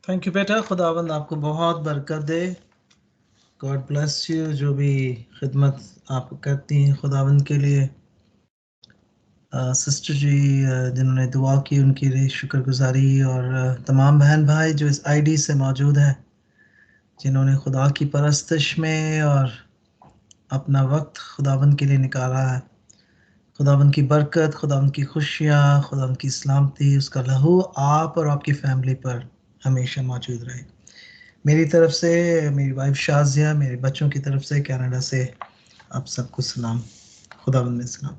Thank you बेटा, खुदावंद आपको बहुत बरकत दे। God bless you. जो भी खिदमत आप करती हैं खुदावंद के लिए, सिस्टर जी जिन्होंने दुआ की उनके लिए शुक्रगुजारी, और तमाम बहन भाई जो इस आईडी से मौजूद हैं, जिन्होंने खुदा की परस्तिश में और अपना वक्त खुदावंद के लिए निकाला है। खुदावंद की बरकत, खुदावंद की खुशियाँ, खुदावंद की सलामती, उसका लहू आप और आपकी फैमिली पर हमेशा मौजूद रहे। मेरी तरफ से, मेरी वाइफ शाजिया, मेरे बच्चों की तरफ से, कनाडा से आप सबको सलाम। खुदावंद में सलाम।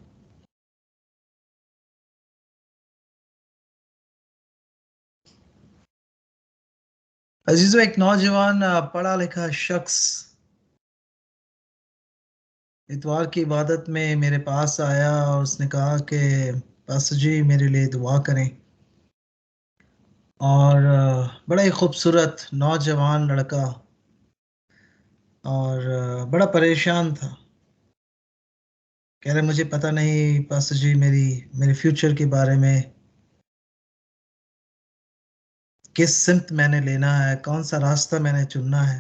अजीजों, एक नौजवान पढ़ा लिखा शख्स इतवार की इबादत में मेरे पास आया और उसने कहा कि पास्टर जी मेरे लिए दुआ करें। और बड़ा ही खूबसूरत नौजवान लड़का, और बड़ा परेशान था। कह रहे मुझे पता नहीं पास्टर जी मेरे फ्यूचर के बारे में, किस सिमत मैंने लेना है, कौन सा रास्ता मैंने चुनना है।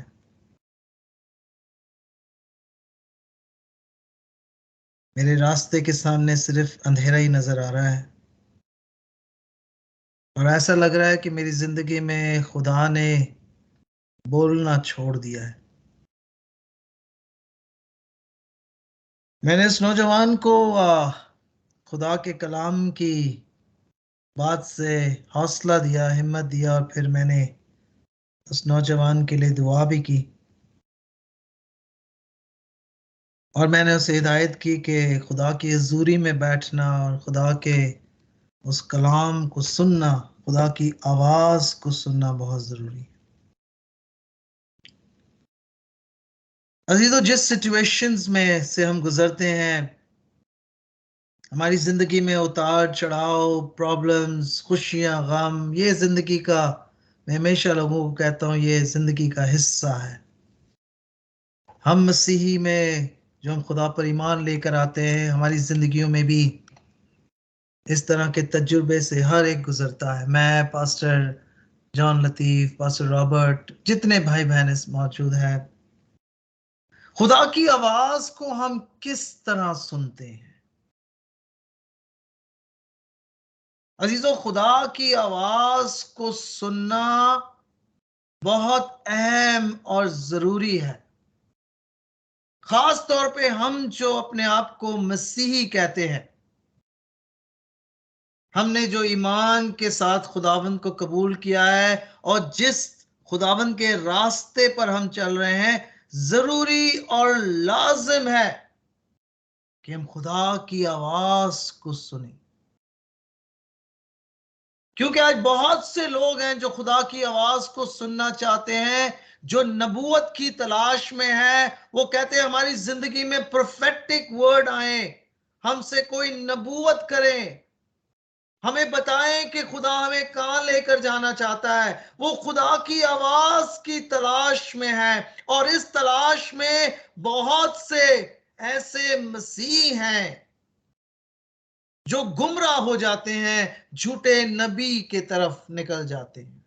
मेरे रास्ते के सामने सिर्फ अंधेरा ही नजर आ रहा है, और ऐसा लग रहा है कि मेरी जिंदगी में खुदा ने बोलना छोड़ दिया है। मैंने इस नौजवान को खुदा के कलाम की बात से हौसला दिया, हिम्मत दिया, और फिर मैंने उस नौजवान के लिए दुआ भी की। और मैंने उसे हिदायत की कि खुदा की हजूरी में बैठना और खुदा के उस कलाम को सुनना, खुदा की आवाज को सुनना बहुत जरूरी है। अजीजों, जिस सिचुएशंस में से हम गुजरते हैं, हमारी जिंदगी में उतार चढ़ाव, प्रॉब्लम्स, खुशियां, गम, ये जिंदगी का, मैं हमेशा लोगों को कहता हूँ, ये जिंदगी का हिस्सा है। हम मसीही में जो हम खुदा पर ईमान लेकर आते हैं, हमारी जिंदगियों में भी इस तरह के तजुर्बे से हर एक गुजरता है। मैं, pastor John Latif, pastor Robert, जितने भाई बहन इस मौजूद हैं, खुदा की आवाज को हम किस तरह सुनते हैं। अजीजों, खुदा की आवाज को सुनना बहुत अहम और जरूरी है। खास तौर पे हम जो अपने आप को मसीही कहते हैं, हमने जो ईमान के साथ खुदावंद को कबूल किया है और जिस खुदावंद के रास्ते पर हम चल रहे हैं, जरूरी और लाजिम है कि हम खुदा की आवाज को सुने। क्योंकि आज बहुत से लोग हैं जो खुदा की आवाज को सुनना चाहते हैं, जो नबूवत की तलाश में है। वो कहते हैं हमारी जिंदगी में प्रोफेटिक वर्ड आए, हमसे कोई नबूवत करें, हमें बताएं कि खुदा हमें कहां लेकर जाना चाहता है। वो खुदा की आवाज की तलाश में है, और इस तलाश में बहुत से ऐसे मसीह हैं जो गुमराह हो जाते हैं, झूठे नबी के तरफ निकल जाते हैं।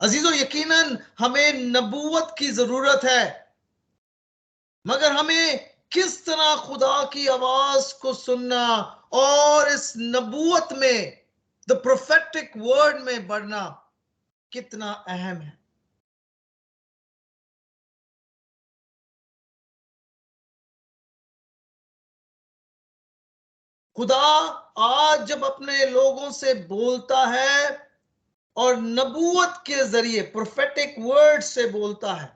अजीजों, यकीनन हमें नबूवत की जरूरत है, मगर हमें किस तरह खुदा की आवाज को सुनना और इस नबूवत में, द प्रोफेटिक वर्ड में बढ़ना कितना अहम है। खुदा आज जब अपने लोगों से बोलता है और नबूवत के जरिए, प्रोफेटिक वर्ड से बोलता है,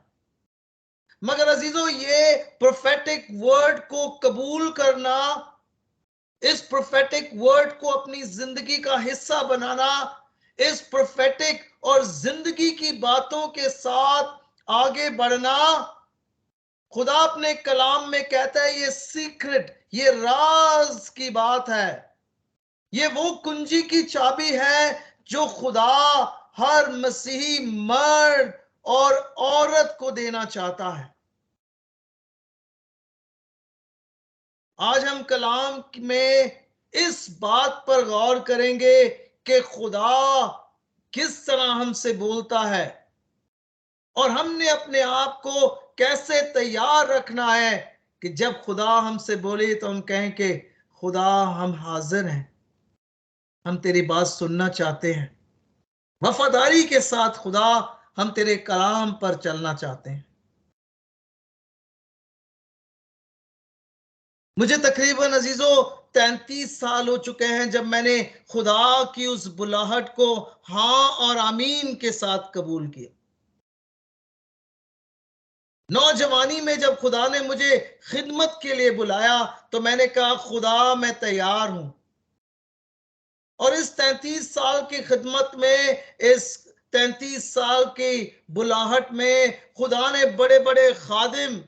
मगर अजीजों, ये प्रोफेटिक वर्ड को कबूल करना, इस प्रोफेटिक वर्ड को अपनी जिंदगी का हिस्सा बनाना, इस प्रोफेटिक और जिंदगी की बातों के साथ आगे बढ़ना, खुदा अपने कलाम में कहता है ये सीक्रेट, ये राज की बात है। ये वो कुंजी की चाबी है जो खुदा हर मसीही मर्द और औरत को देना चाहता है। आज हम कलाम में इस बात पर गौर करेंगे कि खुदा किस तरह हमसे बोलता है और हमने अपने आप को कैसे तैयार रखना है कि जब खुदा हमसे बोले तो हम कहें कि खुदा हम हाजिर हैं, हम तेरी बात सुनना चाहते हैं। वफादारी के साथ खुदा हम तेरे कलाम पर चलना चाहते हैं। मुझे तकरीबन अजीजों 33 साल हो चुके हैं जब मैंने खुदा की उस बुलाहट को हाँ और आमीन के साथ कबूल किया। नौजवानी में जब खुदा ने मुझे खिदमत के लिए बुलाया तो मैंने कहा खुदा मैं तैयार हूं। और इस 33 साल की खिदमत में, इस 33 साल की बुलाहट में खुदा ने बड़े बड़े खादिम,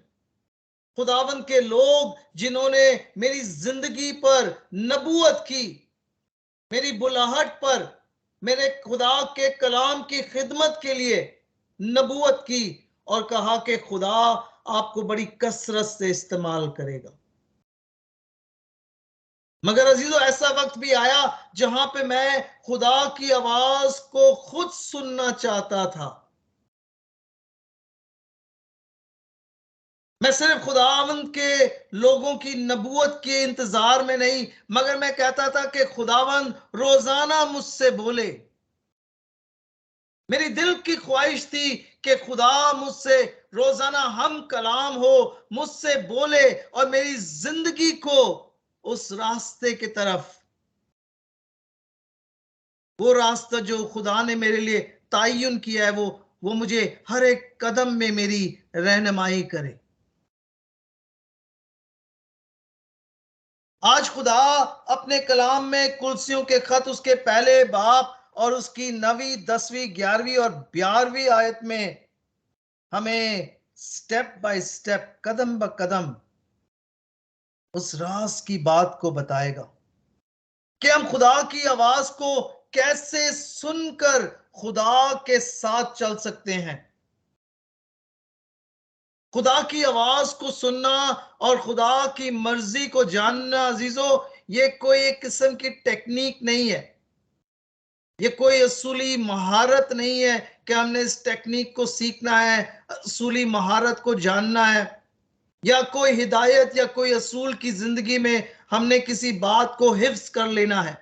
खुदावंद के लोग जिन्होंने मेरी जिंदगी पर नबूवत की, मेरी बुलाहट पर, मेरे खुदा के कलाम की खिदमत के लिए नबूवत की और कहा कि खुदा आपको बड़ी कसरत से इस्तेमाल करेगा। मगर अजीजों ऐसा वक्त भी आया जहां पे मैं खुदा की आवाज को खुद सुनना चाहता था। मैं सिर्फ खुदावंद के लोगों की नबूवत के इंतजार में नहीं, मगर मैं कहता था कि खुदावंद रोजाना मुझसे बोले। मेरी दिल की ख्वाहिश थी कि खुदा मुझसे रोजाना हम कलाम हो, मुझसे बोले और मेरी जिंदगी को उस रास्ते की तरफ, वो रास्ता जो खुदा ने मेरे लिए तयन किया है, वो मुझे हर एक कदम में मेरी रहनुमाई करे। आज खुदा अपने कलाम में कुलसियों के खत उसके पहले बाब और उसकी 9वीं 10वीं 11वीं और 12वीं आयत में हमें स्टेप बाय स्टेप, कदम ब कदम उस राज की बात को बताएगा कि हम खुदा की आवाज को कैसे सुनकर खुदा के साथ चल सकते हैं। खुदा की आवाज को सुनना और खुदा की मर्जी को जानना अजीजों, ये कोई एक किस्म की टेक्निक नहीं है, ये कोई असूली महारत नहीं है कि हमने इस टेक्निक को सीखना है, असूली महारत को जानना है, या कोई हिदायत या कोई असूल की जिंदगी में हमने किसी बात को हिफ्ज कर लेना है।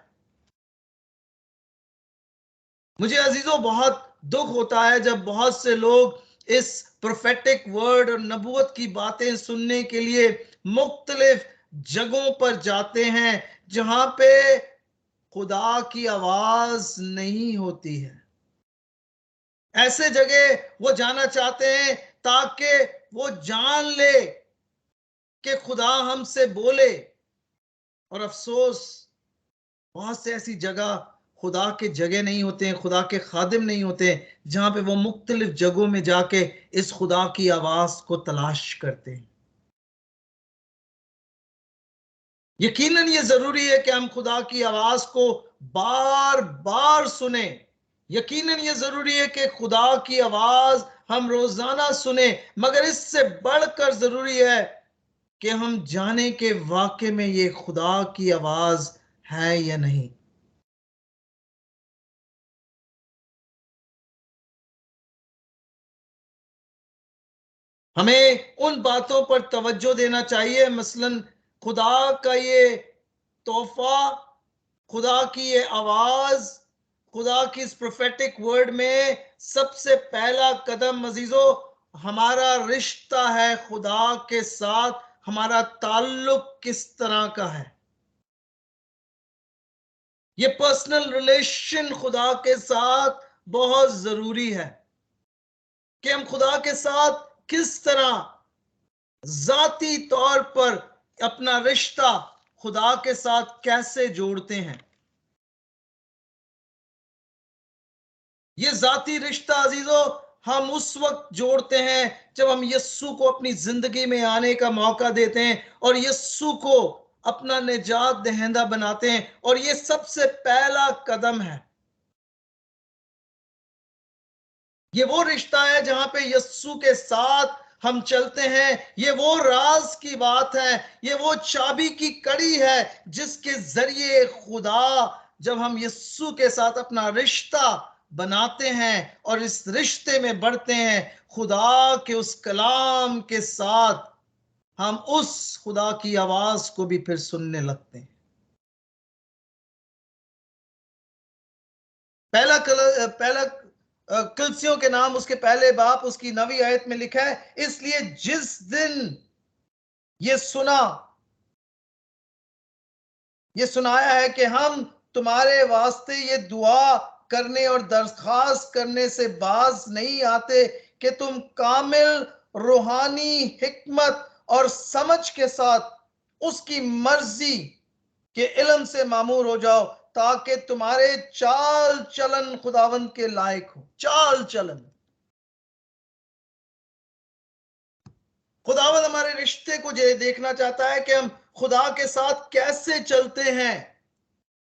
मुझे अजीजों बहुत दुख होता है जब बहुत से लोग इस प्रोफेटिक वर्ड और नबूवत की बातें सुनने के लिए मुख्तलिफ जगहों पर जाते हैं जहां पे खुदा की आवाज नहीं होती है। ऐसे जगह वो जाना चाहते हैं ताकि वो जान ले कि खुदा हमसे बोले। और अफसोस, बहुत से ऐसी जगह खुदा के जगह नहीं होते हैं, खुदा के खादिम नहीं होते हैं जहां पे वो मुख्तलिफ जगहों में जाके इस खुदा की आवाज को तलाश करते हैं। यकीनन ये जरूरी है कि हम खुदा की आवाज को बार बार सुने। यकीनन ये जरूरी है कि खुदा की आवाज हम रोजाना सुने, मगर इससे बढ़कर जरूरी है कि हम जाने के वाकई में ये खुदा की आवाज है या नहीं। हमें उन बातों पर तवज्जो देना चाहिए, मसलन खुदा का ये तोहफा, खुदा की ये आवाज, खुदा की इस प्रोफेटिक वर्ड में सबसे पहला कदम अजीजों हमारा रिश्ता है खुदा के साथ। हमारा ताल्लुक किस तरह का है, ये पर्सनल रिलेशन खुदा के साथ बहुत जरूरी है कि हम खुदा के साथ किस तरह जाती तौर पर अपना रिश्ता खुदा के साथ कैसे जोड़ते हैं। ये जाती रिश्ता अजीजों हम उस वक्त जोड़ते हैं जब हम यस्सु को अपनी जिंदगी में आने का मौका देते हैं और यस्सु को अपना निजात दहिंदा बनाते हैं, और ये सबसे पहला कदम है। ये वो रिश्ता है जहां पे यस्सु के साथ हम चलते हैं। ये वो राज की बात है, ये वो चाबी की कड़ी है जिसके जरिए खुदा जब हम यीशु के साथ अपना रिश्ता बनाते हैं और इस रिश्ते में बढ़ते हैं, खुदा के उस कलाम के साथ हम उस खुदा की आवाज को भी फिर सुनने लगते हैं। पहला कलसियों के नाम उसके पहले बाप उसकी 9वीं आयत में लिखा है, इसलिए जिस दिन ये सुनाया है कि हम तुम्हारे वास्ते ये दुआ करने और दरखास्त करने से बाज नहीं आते कि तुम कामिल रूहानी हिकमत और समझ के साथ उसकी मर्जी के इल्म से मामूर हो जाओ, ताकि तुम्हारे चाल चलन खुदावंद के लायक हो। चाल चलन, खुदावंद हमारे रिश्ते को ये देखना चाहता है कि हम खुदा के साथ कैसे चलते हैं,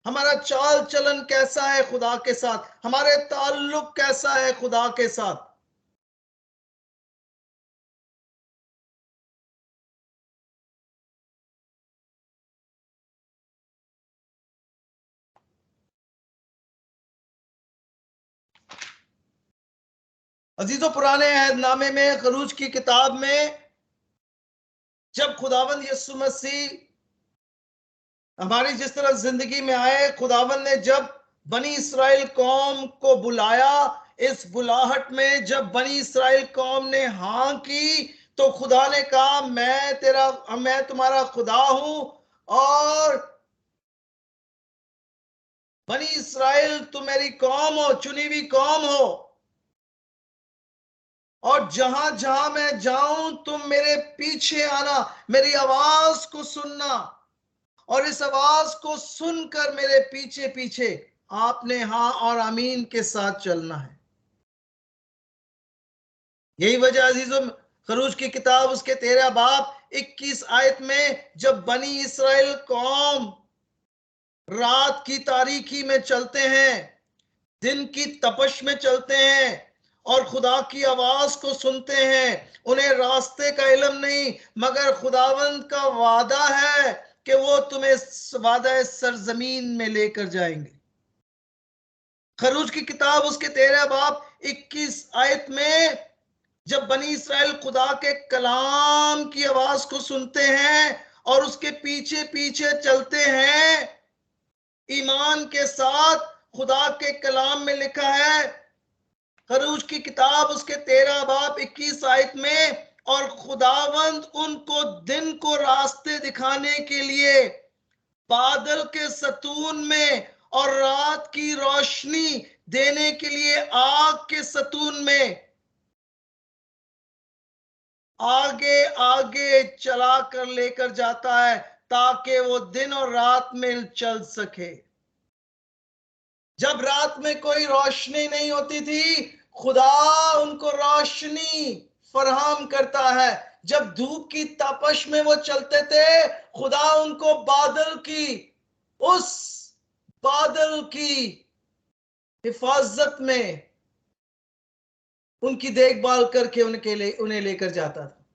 हमारा चाल चलन कैसा है खुदा के साथ, हमारे ताल्लुक कैसा है खुदा के साथ। अजीजों, पुराने अहदनामे में खरूज की किताब में जब खुदावंद यीशु मसीह हमारी जिस तरह जिंदगी में आए, खुदावंद ने जब बनी इस्राएल कौम को बुलाया, इस बुलाहट में जब बनी इस्राएल कौम ने हां की, तो खुदा ने कहा मैं तुम्हारा खुदा हूं और बनी इस्राएल तुम मेरी कौम हो, चुनी हुई कौम हो, और जहां जहां मैं जाऊं तुम मेरे पीछे आना, मेरी आवाज को सुनना, और इस आवाज को सुनकर मेरे पीछे पीछे आपने हां और आमीन के साथ चलना है। यही वजह अजीजों, खरूज की किताब उसके 13 बाब 21 आयत में जब बनी इस्राएल कौम रात की तारीकी में चलते हैं, दिन की तपश में चलते हैं और खुदा की आवाज को सुनते हैं, उन्हें रास्ते का इल्म नहीं, मगर खुदावंद का वादा है कि वो तुम्हें वादा सरजमीन में लेकर जाएंगे। खरूज की किताब उसके 13 बाब 21 आयत में जब बनी इस्राएल खुदा के कलाम की आवाज को सुनते हैं और उसके पीछे पीछे चलते हैं ईमान के साथ, खुदा के कलाम में लिखा है खरूज की किताब उसके 13 बाब 21 आयत में, और खुदावंद उनको दिन को रास्ते दिखाने के लिए बादल के सतून में और रात की रोशनी देने के लिए आग के सतून में आगे आगे चला कर लेकर जाता है, ताकि वो दिन और रात में चल सके। जब रात में कोई रोशनी नहीं होती थी, खुदा उनको रोशनी फराहम करता है। जब धूप की तपश में वो चलते थे, खुदा उनको उस बादल की हिफाजत में उनकी देखभाल करके उन्हें लेकर जाता था।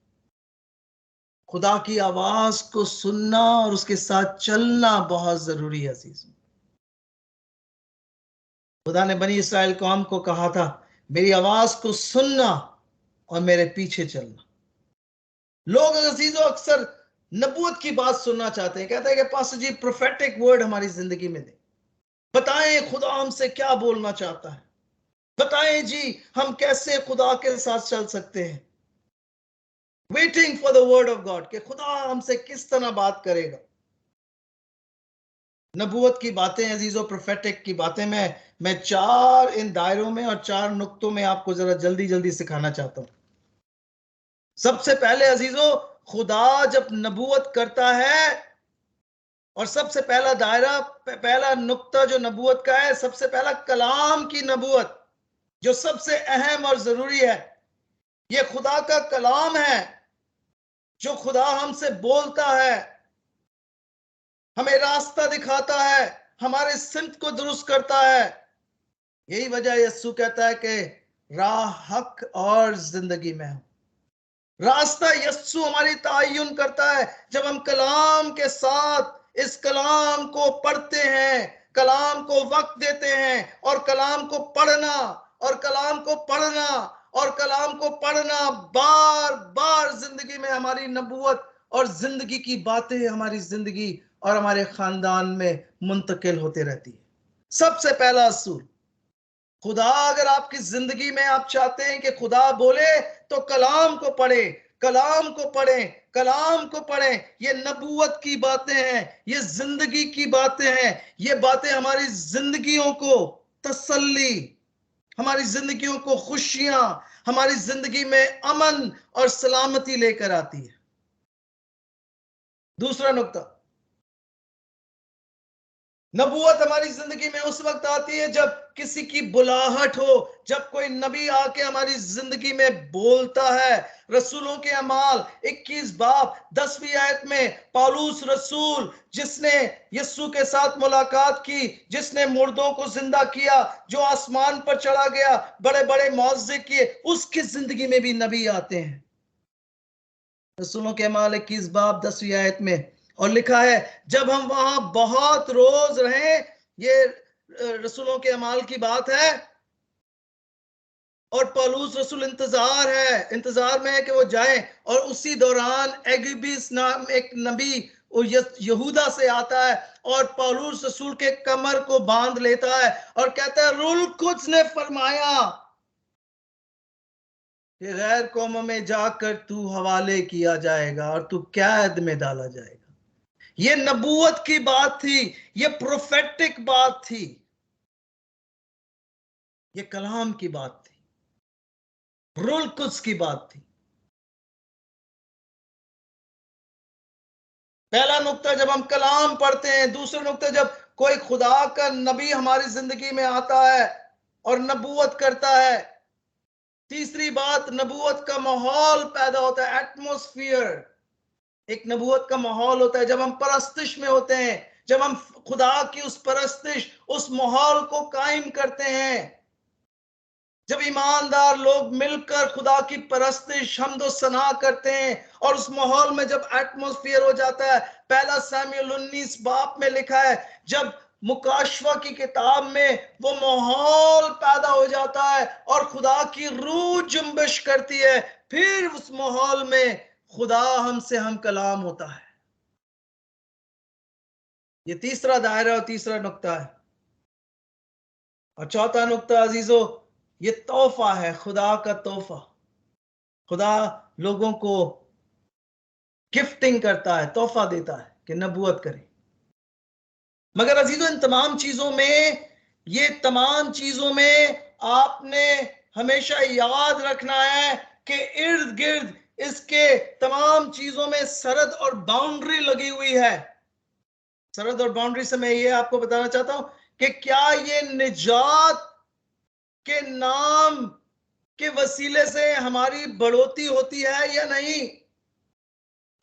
खुदा की आवाज को सुनना और उसके साथ चलना बहुत जरूरी है अजीज। खुदा ने बनी इस्राएल कौम को कहा था, मेरी आवाज को सुनना और मेरे पीछे चलना। लोग अजीजों अक्सर नबूवत की बात सुनना चाहते हैं, कहते हैं कि पास्टर जी प्रोफेटिक वर्ड हमारी जिंदगी में दे, बताएं खुदा हमसे क्या बोलना चाहता है, बताएं जी हम कैसे खुदा के साथ चल सकते हैं। Waiting for the word of God कि खुदा हमसे किस तरह बात करेगा। नबूवत की बातें अजीजों, प्रोफेटिक की बातें मैं 4 इन दायरों में और 4 नुक्तों में आपको जरा जल्दी जल्दी सिखाना चाहता हूं। सबसे पहले अजीजों, खुदा जब नबूवत करता है, और सबसे पहला दायरा, पहला नुक्ता जो नबूवत का है, सबसे पहला कलाम की नबूवत जो सबसे अहम और जरूरी है। यह खुदा का कलाम है जो खुदा हमसे बोलता है, हमें रास्ता दिखाता है, हमारे सिमत को दुरुस्त करता है। यही वजह यीशु कहता है कि राह, हक और जिंदगी में हूं। रास्ता यीशु हमारी तायुन करता है। जब हम कलाम के साथ इस कलाम को पढ़ते हैं, कलाम को वक्त देते हैं, और कलाम को पढ़ना और कलाम को पढ़ना और कलाम को पढ़ना बार बार जिंदगी में हमारी नबूवत और जिंदगी की बातें हमारी जिंदगी और हमारे खानदान में मुंतकिल होते रहती है। सबसे पहला असूल, खुदा अगर आपकी जिंदगी में आप चाहते हैं कि खुदा बोले, तो कलाम को पढ़े, कलाम को पढ़ें, कलाम को पढ़ें। ये नबूवत की बातें हैं, ये जिंदगी की बातें हैं, ये बातें हमारी जिंदगियों को तसल्ली, हमारी जिंदगियों को खुशियां, हमारी जिंदगी में अमन और सलामती लेकर आती है। दूसरा नुक्ता, नबूवत हमारी जिंदगी में उस वक्त आती है जब किसी की बुलाहट हो, जब कोई नबी आके हमारी जिंदगी में बोलता है। रसूलों के अमाल 21 बाब 10वीं आयत में पौलुस रसूल, जिसने यीशु के साथ मुलाकात की, जिसने मुर्दों को जिंदा किया, जो आसमान पर चढ़ा गया, बड़े बड़े मौजज़े किए, उसकी जिंदगी में भी नबी आते हैं। रसूलों के अमाल 21 बाब 10वीं आयत में, और लिखा है जब हम वहां बहुत रोज रहे, ये रसूलों के अमाल की बात है, और पौलुस रसूल इंतजार में है कि वो जाए, और उसी दौरान एगिबिस नाम एक नबी यहूदा से आता है और पौलुस रसूल के कमर को बांध लेता है और कहता है रूल कुद्स ने फरमाया कि गैर कौमों में जाकर तू हवाले किया जाएगा और तू कैद में डाला जाएगा। ये नबूवत की बात थी, ये प्रोफेटिक बात थी, ये कलाम की बात थी, रूल कुद्स की बात थी। पहला नुक्ता जब हम कलाम पढ़ते हैं। दूसरा नुक्ता जब कोई खुदा का नबी हमारी जिंदगी में आता है और नबूवत करता है। तीसरी बात, नबूवत का माहौल पैदा होता है, एटमॉस्फेयर। एक नबूवत का माहौल होता है जब हम परस्तिश में होते हैं, जब हम खुदा की उस परस्तिश, उस माहौल को कायम करते हैं, जब ईमानदार लोग मिलकर खुदा की परस्तिश हम्दो सना करते हैं, और उस माहौल में जब एटमॉस्फेयर हो जाता है। पहला सामुएल 19 बाब में लिखा है, जब मुकाशवा की किताब में वो माहौल पैदा हो जाता है और खुदा की रूह जुम्बिश करती है, फिर उस माहौल में खुदा हमसे हम कलाम होता है। ये तीसरा दायरा और तीसरा नुक्ता है। और चौथा नुक्ता अजीजों, ये तोहफा है, खुदा का तोहफा। खुदा लोगों को गिफ्टिंग करता है, तोहफा देता है कि नबूवत करें। मगर अजीजों, इन तमाम चीजों में, ये तमाम चीजों में आपने हमेशा याद रखना है कि इर्द गिर्द इसके तमाम चीजों में सरहद और बाउंड्री लगी हुई है। सरहद और बाउंड्री से मैं ये आपको बताना चाहता हूं कि क्या ये निजात के नाम के वसीले से हमारी बढ़ोतरी होती है या नहीं।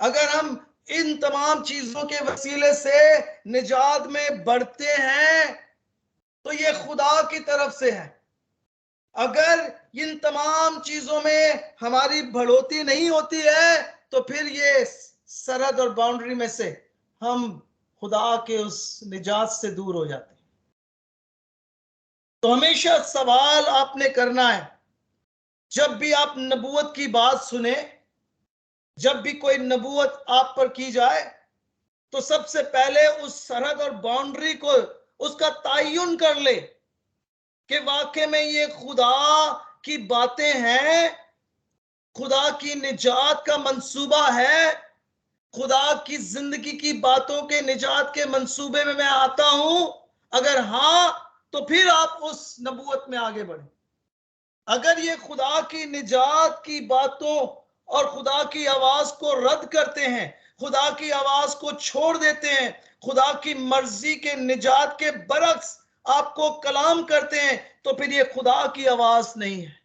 अगर हम इन तमाम चीजों के वसीले से निजात में बढ़ते हैं तो ये खुदा की तरफ से है। अगर इन तमाम चीजों में हमारी बढ़ोतरी नहीं होती है तो फिर ये सरहद और बाउंड्री में से हम खुदा के उस निजात से दूर हो जाते हैं। तो हमेशा सवाल आपने करना है, जब भी आप नबूवत की बात सुने, जब भी कोई नबूवत आप पर की जाए, तो सबसे पहले उस सरहद और बाउंड्री को, उसका तायुन कर ले कि वाकई में ये खुदा की बातें हैं, खुदा की निजात का मंसूबा है, खुदा की जिंदगी की बातों के निजात के मंसूबे में मैं आता हूं। अगर हां, तो फिर आप उस नबूवत में आगे बढ़े। अगर ये खुदा की निजात की बातों और खुदा की आवाज को रद्द करते हैं, खुदा की आवाज को छोड़ देते हैं, खुदा की मर्जी के निजात के बरक्स आपको कलाम करते हैं, तो फिर ये खुदा की आवाज नहीं है।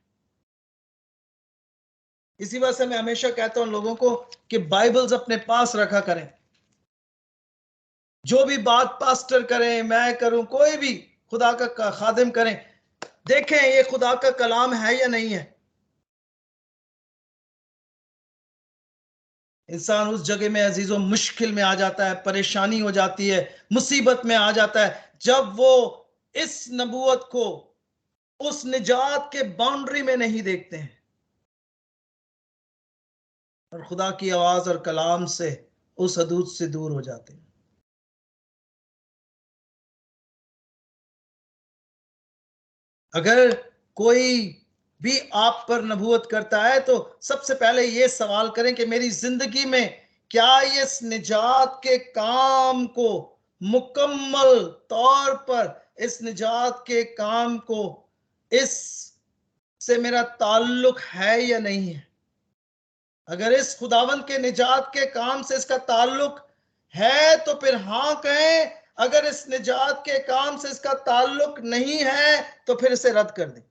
इसी वजह से मैं हमेशा कहता हूं लोगों को कि बाइबल्स अपने पास रखा करें। जो भी बात पास्टर करें, मैं करूं, कोई भी खुदा का खादिम करें, देखें ये खुदा का कलाम है या नहीं है। इंसान उस जगह में अजीजों मुश्किल में आ जाता है, परेशानी हो जाती है, मुसीबत में आ जाता है, जब वो इस नबूवत को उस निजात के बाउंड्री में नहीं देखते हैं और खुदा की आवाज और कलाम से उस हदूद से दूर हो जाते हैं। अगर कोई भी आप पर नबूवत करता है तो सबसे पहले ये सवाल करें कि मेरी जिंदगी में क्या ये इस निजात के काम को मुकम्मल तौर पर, इस निजात के काम को, इस से मेरा ताल्लुक है या नहीं है। अगर इस खुदावंद के निजात के काम से इसका ताल्लुक है तो फिर हाँ कहें, अगर इस निजात के काम से इसका ताल्लुक नहीं है तो फिर इसे रद्द कर दें।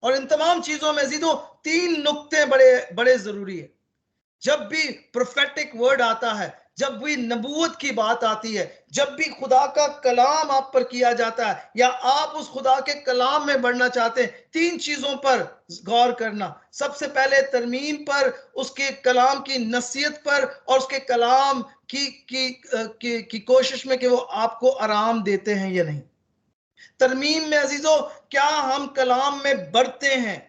और इन तमाम चीजों में जीदो 3 नुक्ते बड़े बड़े जरूरी है। जब भी प्रोफेटिक वर्ड आता है, जब भी नबूवत की बात आती है, जब भी खुदा का कलाम आप पर किया जाता है या आप उस खुदा के कलाम में बढ़ना चाहते हैं, 3 चीजों पर गौर करना। सबसे पहले तरमीम पर, उसके कलाम की नसीहत पर और उसके कलाम की कोशिश में कि वो आपको आराम देते हैं या नहीं। तरमीम में अजीजों, क्या हम कलाम में बढ़ते हैं?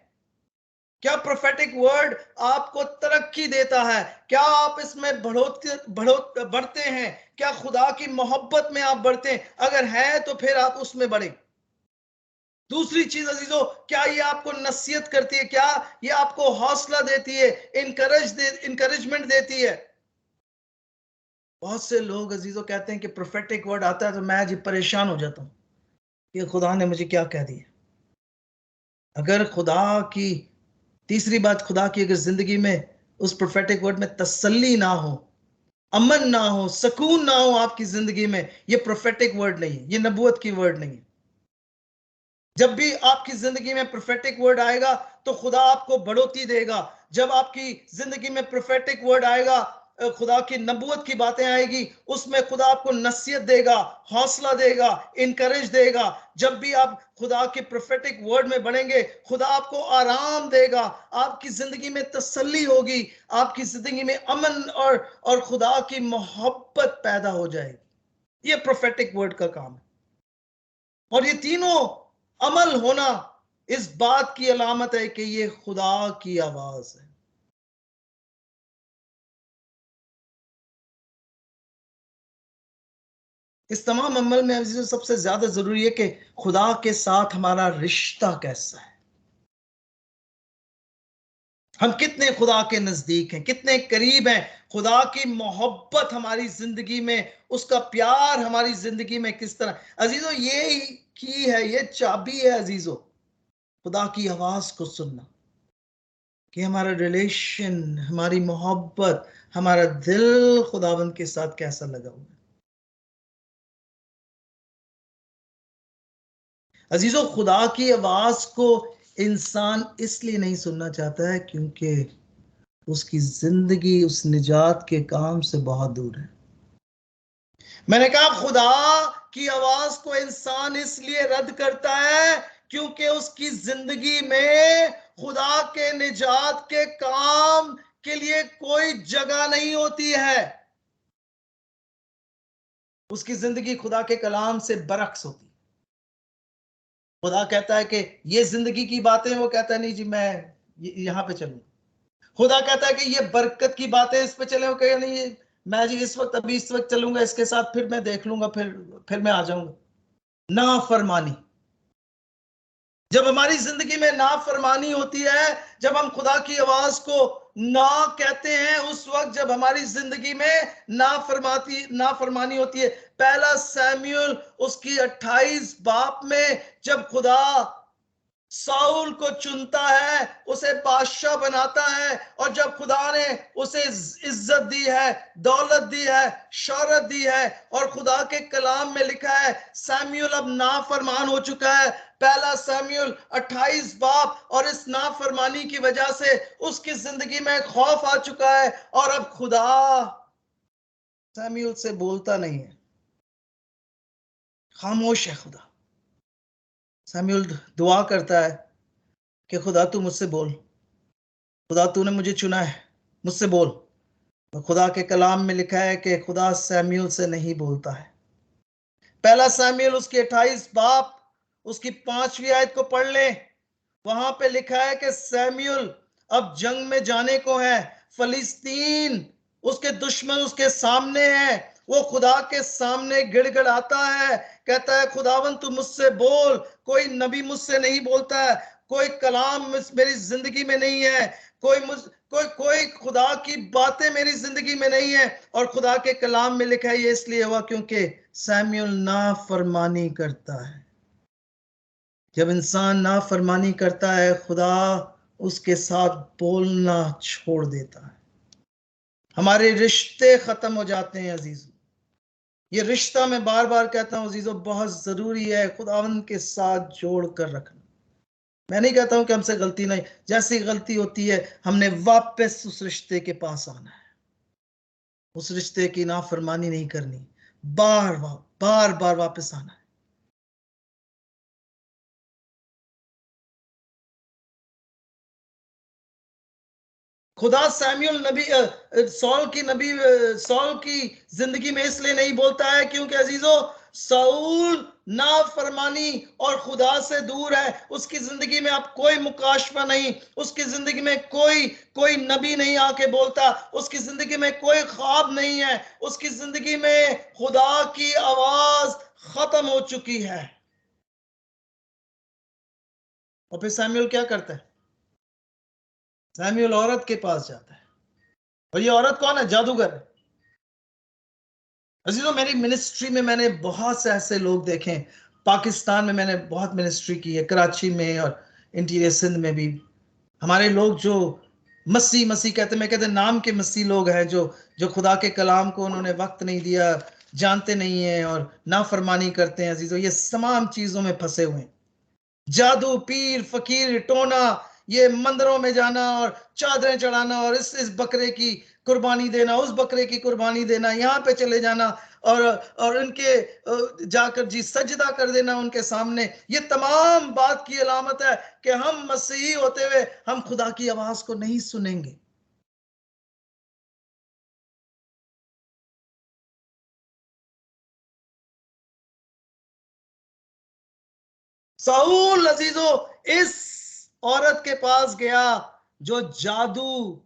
क्या प्रोफेटिक वर्ड आपको तरक्की देता है? क्या आप इसमें बढ़ते हैं? क्या खुदा की मोहब्बत में आप बढ़ते हैं? अगर है तो फिर आप उसमें बढ़े। दूसरी चीज अजीजों, क्या ये आपको नसीहत करती है? क्या ये आपको हौसला देती है, इंकरेजमेंट देती है? बहुत से लोग अजीजों कहते हैं कि प्रोफेटिक वर्ड आता है तो मैं जी परेशान हो जाता हूं कि खुदा ने मुझे क्या कह दिया। अगर खुदा की तीसरी बात, खुदा की अगर जिंदगी में उस प्रोफेटिक वर्ड में तसल्ली ना हो, अमन ना हो, सुकून ना हो आपकी जिंदगी में, ये प्रोफेटिक वर्ड नहीं है, ये नबूवत की वर्ड नहीं है। जब भी आपकी जिंदगी में प्रोफेटिक वर्ड आएगा तो खुदा आपको बढ़ोतरी देगा। जब आपकी जिंदगी में प्रोफेटिक वर्ड आएगा, खुदा की नबूवत की बातें आएगी, उसमें खुदा आपको नसीहत देगा, हौसला देगा, इनकरेज देगा। जब भी आप खुदा के प्रोफेटिक वर्ड में बढ़ेंगे, खुदा आपको आराम देगा, आपकी जिंदगी में तसल्ली होगी, आपकी जिंदगी में अमन और खुदा की मोहब्बत पैदा हो जाएगी। ये प्रोफेटिक वर्ड का काम है। और ये तीनों अमल होना इस बात की अलामत है कि ये खुदा की आवाज है। इस तमाम अमल में सबसे ज्यादा जरूरी है कि खुदा के साथ हमारा रिश्ता कैसा है, हम कितने खुदा के नजदीक हैं, कितने करीब हैं, खुदा की मोहब्बत हमारी जिंदगी में, उसका प्यार हमारी जिंदगी में किस तरह। अजीजों ये की है, ये चाबी है अजीजों, खुदा की आवाज को सुनना, कि हमारा रिलेशन, हमारी मोहब्बत, हमारा दिल खुदावंद के साथ कैसा लगा हुआ है। अजीजों खुदा की आवाज को इंसान इसलिए नहीं सुनना चाहता है क्योंकि उसकी जिंदगी उस निजात के काम से बहुत दूर है। मैंने कहा खुदा की आवाज को इंसान इसलिए रद्द करता है क्योंकि उसकी जिंदगी में खुदा के निजात के काम के लिए कोई जगह नहीं होती है। उसकी जिंदगी खुदा के कलाम से बरक्स होती। खुदा कहता है कि ये जिंदगी की बातें, वो कहता है नहीं जी मैं यहां पे चलूंगा। खुदा कहता है कि ये बरकत की बातें इस पे चले, वो कहे नहीं मैं जी इस वक्त अभी इस वक्त चलूंगा, इसके साथ फिर मैं देख लूंगा, फिर मैं आ जाऊंगा। नाफरमानी, जब हमारी जिंदगी में नाफरमानी होती है, जब हम खुदा की आवाज को ना कहते हैं, उस वक्त जब हमारी जिंदगी में नाफरमानी होती है। पहला सैमुएल उसकी 28 बाप में जब खुदा साउल को चुनता है, उसे बादशाह बनाता है, और जब खुदा ने उसे इज्जत दी है, दौलत दी है, शौहरत दी है, और खुदा के कलाम में लिखा है सैमुएल अब नाफरमान हो चुका है, पहला सैमुएल 28 बाप, और इस नाफरमानी की वजह से उसकी जिंदगी में खौफ आ चुका है, और अब खुदा सैमुएल से बोलता नहीं है, खामोश है खुदा। सैमुएल दुआ करता है कि खुदा तू मुझसे बोल, खुदा तूने मुझे चुना है, मुझसे बोल। तो खुदा के कलाम में लिखा है कि खुदा सैमुअल से नहीं बोलता है। पहला सैमुअल उसकी 28 बाब उसकी 5वीं आयत को पढ़ ले। वहां पे लिखा है कि सैमुअल अब जंग में जाने को है, फलिस्तीन उसके दुश्मन उसके सामने है। वो खुदा के सामने गिड़गिड़ाता है, कहता है खुदावन तू मुझसे बोल। कोई नबी मुझसे नहीं बोलता है, कोई कलाम मेरी जिंदगी में नहीं है, कोई खुदा की बातें मेरी जिंदगी में नहीं है। और खुदा के कलाम में लिखा है ये इसलिए हुआ क्योंकि सैमुअल नाफरमानी करता है। जब इंसान नाफरमानी करता है, खुदा उसके साथ बोलना छोड़ देता है। हमारे रिश्ते खत्म हो जाते हैं अजीजों। ये रिश्ता मैं बार बार कहता हूं अजीजों, बहुत जरूरी है खुदावंद के साथ जोड़ कर रखना। मैं नहीं कहता हूं कि हमसे गलती नहीं, जैसी गलती होती है हमने वापस उस रिश्ते के पास आना है, उस रिश्ते की नाफरमानी नहीं करनी, बार बार वापस आना है। खुदा सैमुअल नबी सॉल की जिंदगी में इसलिए नहीं बोलता है क्योंकि अजीजों साउल नाफरमानी और खुदा से दूर है। उसकी जिंदगी में अब कोई मुकाशफा नहीं, उसकी जिंदगी में कोई कोई नबी नहीं आके बोलता, उसकी जिंदगी में कोई ख्वाब नहीं है, उसकी जिंदगी में खुदा की आवाज खत्म हो चुकी है। और फिर सैमुअल क्या करता है? सैमुअल औरत के पास जाता है। और ये औरत कौन है? जादूगर है। अजीजों मेरी मिनिस्ट्री में मैंने बहुत से ऐसे लोग देखे। पाकिस्तान में मैंने बहुत मिनिस्ट्री की है, कराची में और इंटीरियर सिंध में भी। हमारे लोग जो मसीह मसीह कहते, मैं कहते नाम के मसीह लोग हैं, जो जो खुदा के कलाम को उन्होंने वक्त नहीं दिया, जानते नहीं है और नाफरमानी करते हैं। अजीजों ये तमाम चीजों में फंसे हुए हैं। जादू, पीर, फकीर, टोना, ये मंदिरों में जाना और चादरें चढ़ाना और इस बकरे की कुर्बानी देना, उस बकरे की कुर्बानी देना, यहाँ पे चले जाना और उनके जाकर जी सजदा कर देना उनके सामने। ये तमाम बात की अलामत है कि हम मसीही होते हुए हम खुदा की आवाज को नहीं सुनेंगे। साऊल अजीजों इस औरत के पास गया जो जादू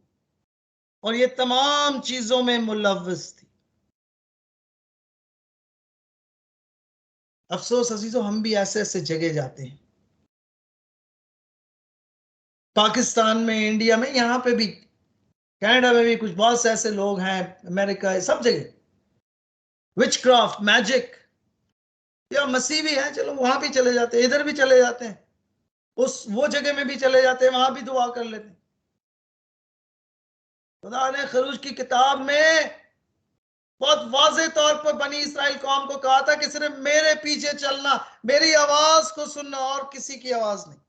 और ये तमाम चीजों में मुलव्वस थी। अफसोस अजीजों हम भी ऐसे ऐसे जगह जाते हैं, पाकिस्तान में, इंडिया में, यहाँ पे भी, कनाडा में भी कुछ बहुत से ऐसे लोग हैं, अमेरिका, सब जगह विच क्राफ्ट, मैजिक, या मसीह भी है, चलो वहां भी चले जाते हैं, इधर भी चले जाते हैं, उस वो जगह में भी चले जाते हैं, वहां भी दुआ कर लेते हैं। खुदा ने खरूज की किताब में बहुत वाज़ेह तौर पर बनी इसराइल कौम को कहा था कि सिर्फ मेरे पीछे चलना, मेरी आवाज को सुनना और किसी की आवाज नहीं।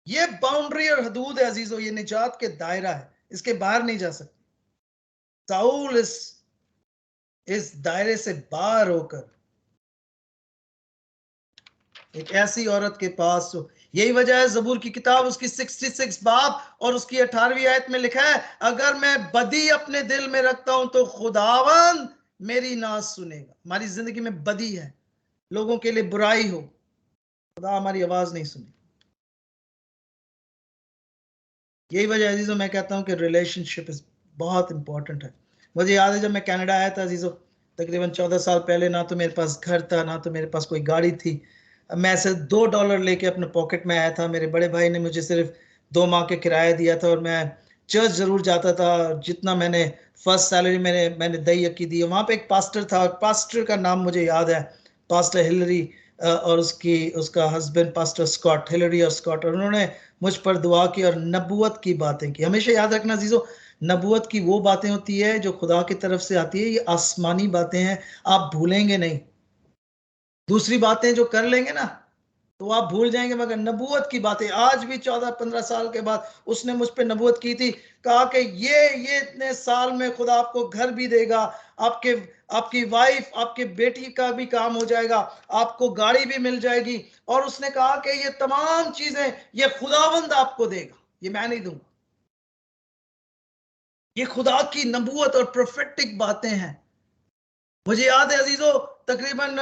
ये बाउंड्री और हदूद है अजीजों, ये निजात के दायरा है, इसके बाहर नहीं जा सकते। साउल इस दायरे से बाहर होकर एक ऐसी औरत के पास, यही वजह है जबूर की किताब उसकी 66 बाब और उसकी 18वीं आयत में लिखा है, अगर मैं बदी अपने दिल में रखता हूं तो खुदावन मेरी ना सुनेगा। हमारी जिंदगी में बदी है, लोगों के लिए बुराई हो, खुदा हमारी आवाज नहीं सुने। यही वजह अजीजों मैं कहता हूं कि रिलेशनशिप इज बहुत इंपॉर्टेंट है। मुझे याद है जब मैं कनाडा आया था अजीजों, तकरीबन 14 साल पहले, ना तो मेरे पास घर था, ना तो मेरे पास कोई गाड़ी थी। मैं ऐसे $2 लेके अपने पॉकेट में आया था। मेरे बड़े भाई ने मुझे सिर्फ 2 माह के किराया दिया था और मैं चर्च जरूर जाता था। जितना मैंने फर्स्ट सैलरी मैंने दही अक्की दी। वहां पे एक पास्टर था, पास्टर का नाम मुझे याद है, पास्टर हिलरी, और उसका हस्बैंड पास्टर स्कॉट, हिलरी और स्कॉट। और उन्होंने मुझ पर दुआ की और नबूवत की बातें की। हमेशा याद रखना जीजो, नबूवत की वो बातें होती है जो खुदा की तरफ से आती है, ये आसमानी बातें हैं, आप भूलेंगे नहीं। दूसरी बातें जो कर लेंगे ना तो आप भूल जाएंगे, मगर नबूवत की बातें आज भी 14-15 साल के बाद उसने मुझ पे नबूवत की थी। कहा कि ये इतने साल में खुदा आपको घर भी देगा, आपके आपकी वाइफ, आपके बेटी का भी काम हो जाएगा, आपको गाड़ी भी मिल जाएगी। और उसने कहा कि ये तमाम चीजें ये खुदावंद आपको देगा, ये मैं नहीं दूंगा। ये खुदा की नबूवत और प्रोफेटिक बातें हैं। मुझे याद है अजीजों, तकरीबन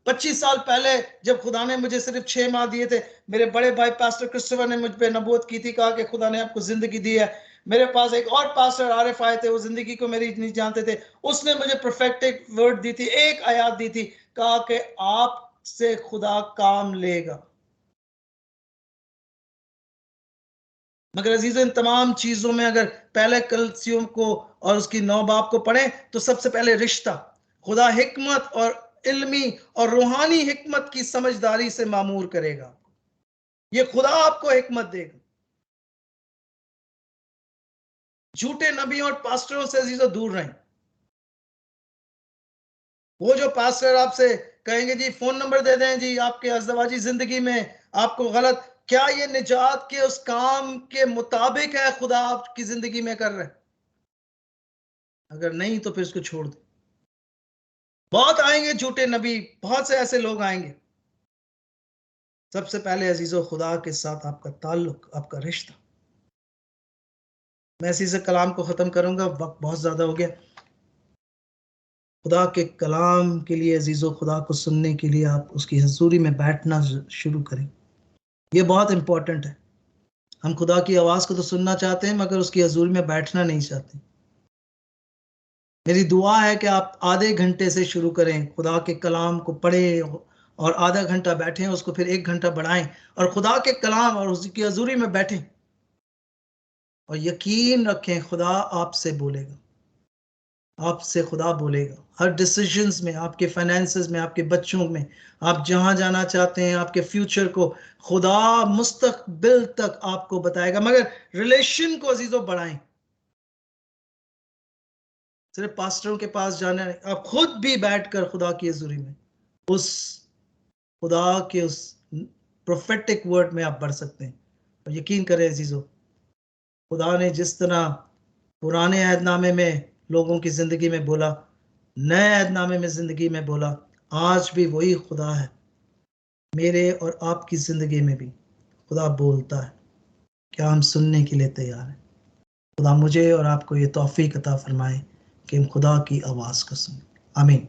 25 साल पहले जब खुदा ने मुझे सिर्फ 6 माह दिए थे, मेरे बड़े भाई पास्टर क्रिस्टोफर ने मुझ पे नबूवत की थी, कहा कि खुदा ने आपको जिंदगी दी है। मेरे पास एक और पास्टर आरिफ आए थे, वो जिंदगी को मेरी नहीं जानते थे, उसने मुझे प्रोफेटिक वर्ड दी थी, एक आयत दी थी, कहा कि आपसे खुदा काम लेगा। मगर अजीजों, इन तमाम चीजों में अगर पहले कलसियों को और उसकी 9 बाब को पढ़ें तो सबसे पहले रिश्ता, खुदा हिकमत और इल्मी और रूहानी हिकमत की समझदारी से मामूर करेगा। ये खुदा आपको हिकमत देगा। झूठे नबियों और पास्टरों से अजीजों दूर रहें। वो जो पास्टर आपसे कहेंगे जी फोन नंबर दे दें जी, आपके अज़दवाजी जिंदगी में आपको गलत, क्या ये निजात के उस काम के मुताबिक है खुदा आपकी जिंदगी में कर रहे हैं? अगर नहीं तो फिर इसको छोड़ दो। बहुत आएंगे झूठे नबी, बहुत से ऐसे लोग आएंगे। सबसे पहले अजीजों, खुदा के साथ आपका ताल्लुक, आपका रिश्ता। मैं इसी से कलाम को खत्म करूंगा, वक्त बहुत ज्यादा हो गया। खुदा के कलाम के लिए अजीजों, खुदा को सुनने के लिए आप उसकी हजूरी में बैठना शुरू करें। ये बहुत इंपॉर्टेंट है। हम खुदा की आवाज को तो सुनना चाहते हैं मगर उसकी हजूरी में बैठना नहीं चाहते। मेरी दुआ है कि आप आधे घंटे से शुरू करें, खुदा के कलाम को पढ़ें और आधा घंटा बैठें, उसको फिर 1 घंटा बढ़ाएं और खुदा के कलाम और उसकी हजूरी में बैठें और यकीन रखें खुदा आपसे बोलेगा। आपसे खुदा बोलेगा हर डिसीजंस में, आपके फाइनेंसेस में, आपके बच्चों में, आप जहां जाना चाहते हैं, आपके फ्यूचर को खुदा मुस्तकबिल तक आपको बताएगा। मगर रिलेशन को अजीजों बढ़ाएं। सिर्फ पास्टरों के पास जाना नहीं, आप खुद भी बैठकर खुदा की हजूरी में उस खुदा के उस प्रोफेटिक वर्ड में आप बढ़ सकते हैं। और यकीन करें अजीजों, खुदा ने जिस तरह पुराने अहदनामे में लोगों की जिंदगी में बोला, नए अहदनामे में जिंदगी में बोला, आज भी वही खुदा है। मेरे और आपकी जिंदगी में भी खुदा बोलता है। क्या हम सुनने के लिए तैयार हैं? खुदा मुझे और आपको ये तौफीक अता फरमाए कि हम खुदा की आवाज़ को सुनें। आमीन।